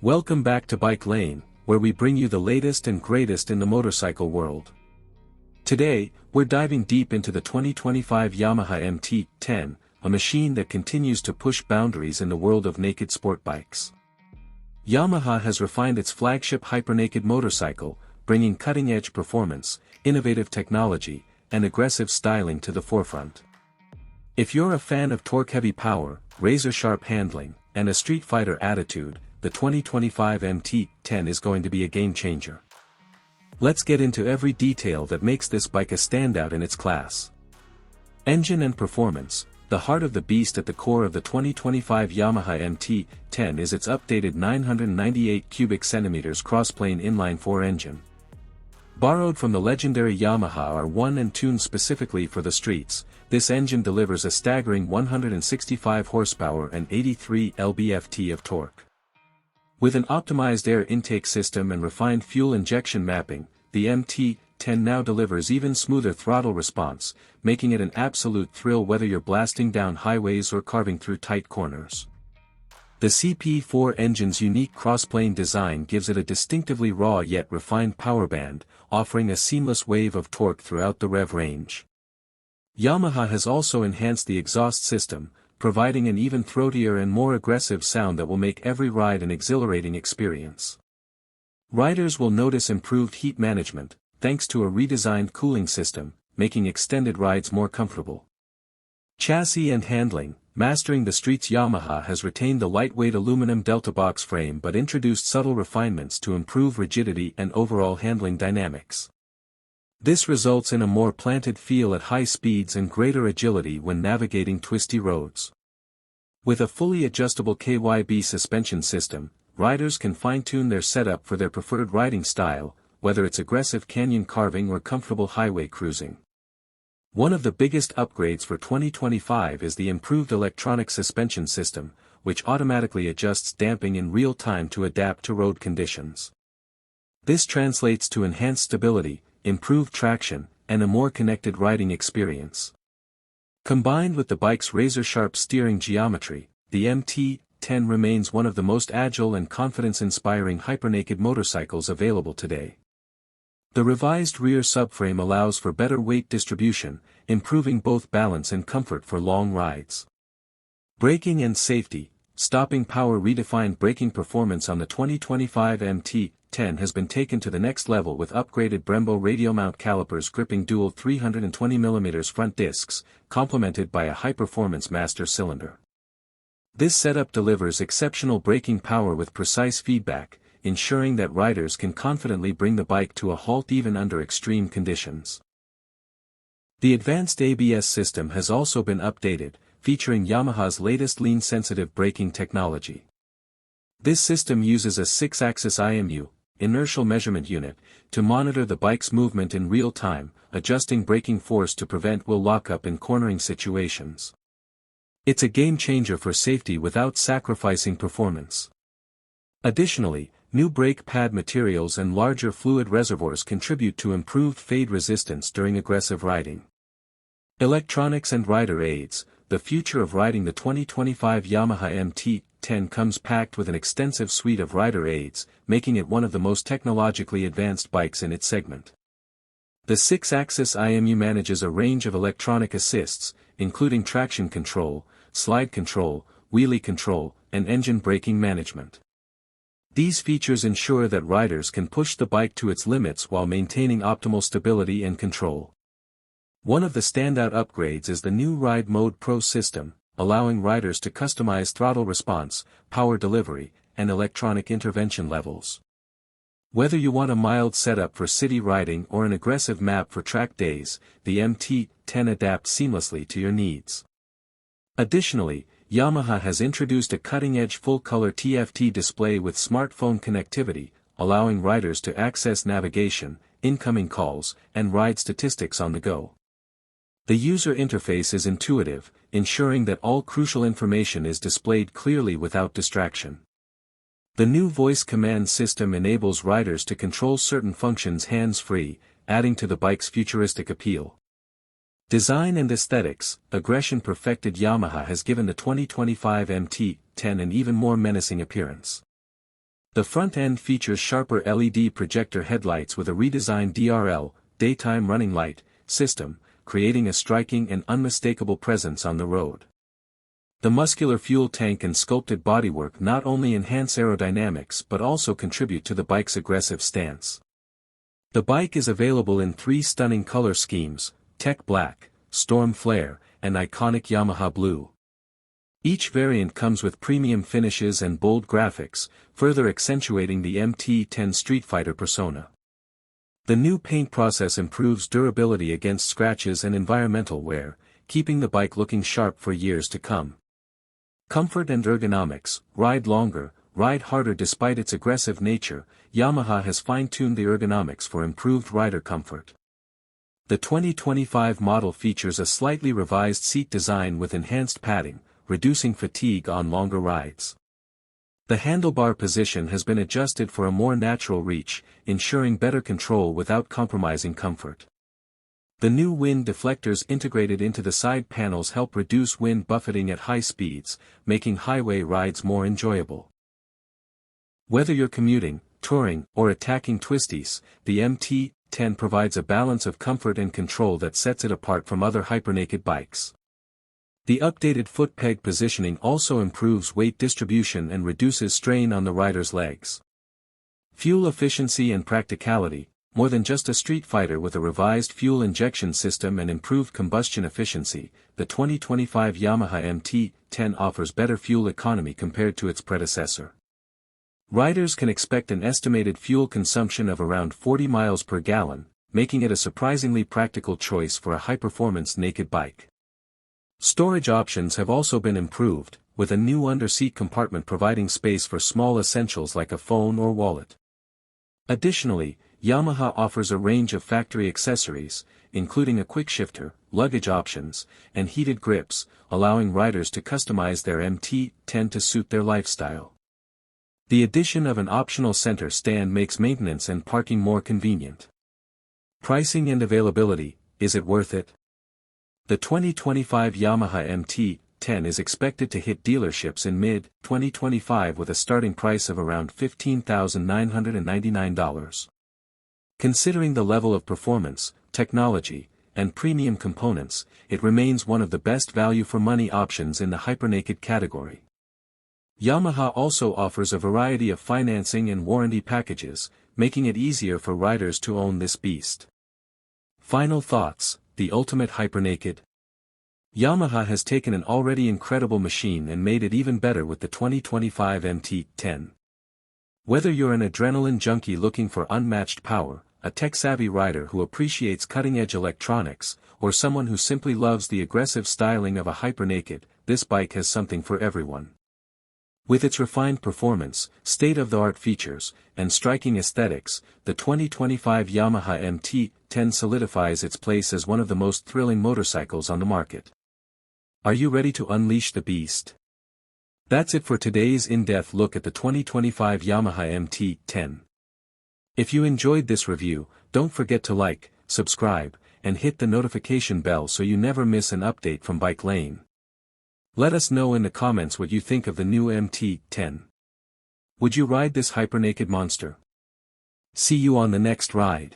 Welcome back to Bike Lane, where we bring you the latest and greatest in the motorcycle world. Today, we're diving deep into the 2025 Yamaha MT-10, a machine that continues to push boundaries in the world of naked sport bikes. Yamaha has refined its flagship hyper-naked motorcycle, bringing cutting-edge performance, innovative technology, and aggressive styling to the forefront. If you're a fan of torque-heavy power, razor-sharp handling, and a Streetfighter attitude, the 2025 MT-10 is going to be a game-changer. Let's get into every detail that makes this bike a standout in its class. Engine and performance. The heart of the beast at the core of the 2025 Yamaha MT-10 is its updated 998 cubic centimeters crossplane inline-4 engine. Borrowed from the legendary Yamaha R1 and tuned specifically for the streets, this engine delivers a staggering 165 horsepower and 83 lb-ft of torque. With an optimized air intake system and refined fuel injection mapping, the MT-10 now delivers even smoother throttle response, making it an absolute thrill whether you're blasting down highways or carving through tight corners. The CP4 engine's unique crossplane design gives it a distinctively raw yet refined power band, offering a seamless wave of torque throughout the rev range. Yamaha has also enhanced the exhaust system, providing an even throatier and more aggressive sound that will make every ride an exhilarating experience. Riders will notice improved heat management, thanks to a redesigned cooling system, making extended rides more comfortable. Chassis and handling. Mastering the streets. Yamaha has retained the lightweight aluminum delta box frame but introduced subtle refinements to improve rigidity and overall handling dynamics. This results in a more planted feel at high speeds and greater agility when navigating twisty roads. With a fully adjustable KYB suspension system, riders can fine-tune their setup for their preferred riding style, whether it's aggressive canyon carving or comfortable highway cruising. One of the biggest upgrades for 2025 is the improved electronic suspension system, which automatically adjusts damping in real time to adapt to road conditions. This translates to enhanced stability, improved traction, and a more connected riding experience. Combined with the bike's razor-sharp steering geometry, the MT-10 remains one of the most agile and confidence-inspiring hyper-naked motorcycles available today. The revised rear subframe allows for better weight distribution, improving both balance and comfort for long rides. Braking and safety. Stopping power. Redefined braking performance on the 2025 MT-10 has been taken to the next level with upgraded Brembo radial mount calipers gripping dual 320mm front discs, complemented by a high-performance master cylinder. This setup delivers exceptional braking power with precise feedback, ensuring that riders can confidently bring the bike to a halt even under extreme conditions. The advanced ABS system has also been updated, featuring Yamaha's latest lean-sensitive braking technology. This system uses a 6-axis IMU, inertial measurement unit, to monitor the bike's movement in real time, adjusting braking force to prevent wheel lockup in cornering situations. It's a game-changer for safety without sacrificing performance. Additionally, new brake pad materials and larger fluid reservoirs contribute to improved fade resistance during aggressive riding. Electronics and rider aids. The future of riding. The 2025 Yamaha MT-10 comes packed with an extensive suite of rider aids, making it one of the most technologically advanced bikes in its segment. The 6-axis IMU manages a range of electronic assists, including traction control, slide control, wheelie control, and engine braking management. These features ensure that riders can push the bike to its limits while maintaining optimal stability and control. One of the standout upgrades is the new Ride Mode Pro system, allowing riders to customize throttle response, power delivery, and electronic intervention levels. Whether you want a mild setup for city riding or an aggressive map for track days, the MT-10 adapts seamlessly to your needs. Additionally, Yamaha has introduced a cutting-edge full-color TFT display with smartphone connectivity, allowing riders to access navigation, incoming calls, and ride statistics on the go. The user interface is intuitive, ensuring that all crucial information is displayed clearly without distraction. The new voice command system enables riders to control certain functions hands-free, adding to the bike's futuristic appeal. Design and aesthetics. Aggression-perfected. Yamaha has given the 2025 MT-10 an even more menacing appearance. The front end features sharper LED projector headlights with a redesigned DRL, daytime running light, system, creating a striking and unmistakable presence on the road. The muscular fuel tank and sculpted bodywork not only enhance aerodynamics but also contribute to the bike's aggressive stance. The bike is available in 3 stunning color schemes: Tech Black, Storm Flare, and iconic Yamaha Blue. Each variant comes with premium finishes and bold graphics, further accentuating the MT-10 Streetfighter persona. The new paint process improves durability against scratches and environmental wear, keeping the bike looking sharp for years to come. Comfort and ergonomics: ride longer, ride harder. Despite its aggressive nature, Yamaha has fine-tuned the ergonomics for improved rider comfort. The 2025 model features a slightly revised seat design with enhanced padding, reducing fatigue on longer rides. The handlebar position has been adjusted for a more natural reach, ensuring better control without compromising comfort. The new wind deflectors integrated into the side panels help reduce wind buffeting at high speeds, making highway rides more enjoyable. Whether you're commuting, touring, or attacking twisties, the MT-10 provides a balance of comfort and control that sets it apart from other hypernaked bikes. The updated foot peg positioning also improves weight distribution and reduces strain on the rider's legs. Fuel efficiency and practicality: more than just a Streetfighter with a revised fuel injection system and improved combustion efficiency, the 2025 Yamaha MT-10 offers better fuel economy compared to its predecessor. Riders can expect an estimated fuel consumption of around 40 miles per gallon, making it a surprisingly practical choice for a high-performance naked bike. Storage options have also been improved, with a new under-seat compartment providing space for small essentials like a phone or wallet. Additionally, Yamaha offers a range of factory accessories, including a quick shifter, luggage options, and heated grips, allowing riders to customize their MT-10 to suit their lifestyle. The addition of an optional center stand makes maintenance and parking more convenient. Pricing and availability: is it worth it? The 2025 Yamaha MT-10 is expected to hit dealerships in mid-2025 with a starting price of around $15,999. Considering the level of performance, technology, and premium components, it remains one of the best value-for-money options in the hypernaked category. Yamaha also offers a variety of financing and warranty packages, making it easier for riders to own this beast. Final thoughts: the ultimate hypernaked? Yamaha has taken an already incredible machine and made it even better with the 2025 MT-10. Whether you're an adrenaline junkie looking for unmatched power, a tech-savvy rider who appreciates cutting-edge electronics, or someone who simply loves the aggressive styling of a hypernaked, this bike has something for everyone. With its refined performance, state-of-the-art features, and striking aesthetics, the 2025 Yamaha MT-10 solidifies its place as one of the most thrilling motorcycles on the market. Are you ready to unleash the beast? That's it for today's in-depth look at the 2025 Yamaha MT-10. If you enjoyed this review, don't forget to like, subscribe, and hit the notification bell so you never miss an update from Bike Lane. Let us know in the comments what you think of the new MT-10. Would you ride this hypernaked monster? See you on the next ride.